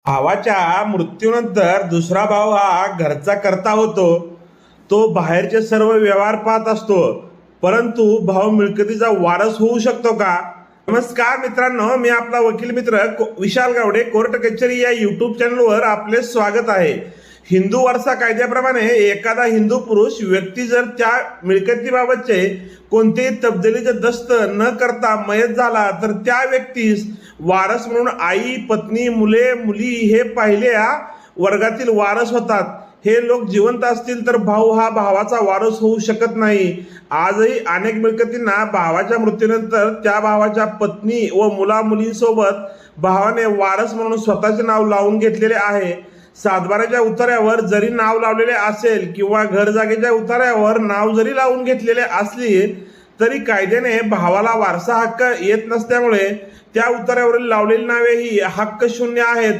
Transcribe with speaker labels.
Speaker 1: भावाच्या मृत्यूनंतर दुसरा भाव हा घरचा करता होतो. तो बाहेरचे सर्व व्यवहार पाहत असतो, परंतु भाऊ मिळकतीचा वारस होऊ शकतो का? नमस्कार मित्रांनो, मी आपला वकील मित्र विशाल गावडे, कोर्ट कचेरी या यूट्यूब चॅनलवर आपले स्वागत आहे. हिंदू वारसा कायद्याप्रमाणे एखादा हिंदू पुरुष व्यक्ती जर त्या मिळकतीबाबतचे कोणतेही तब्दिलीचे दस्त न करता मयत झाला तर त्या व्यक्तीस वारस म्हणून आई, पत्नी, मुले, मुली हे पहिल्या वर्गातील वारस होतात. हे लोक जिवंत असतील तर भाऊ हा भावाचा वारस होऊ शकत नाही. आजही अनेक मिळकतींना भावाच्या मृत्यूनंतर त्या भावाच्या पत्नी व मुला मुलींसोबत भावाने वारस म्हणून स्वतःचे नाव लावून घेतलेले आहे. सातबाऱ्याच्या उतार्यावर जरी नाव लावलेले असेल किंवा घर जागेच्या उतार्यावर नाव जरी लावून घेतलेले असली तरी कायद्याने भावाला वारसा हक्क येत नसल्यामुळे त्या उतार्यावरील लावलेली नावे ही हक्क शून्य आहेत.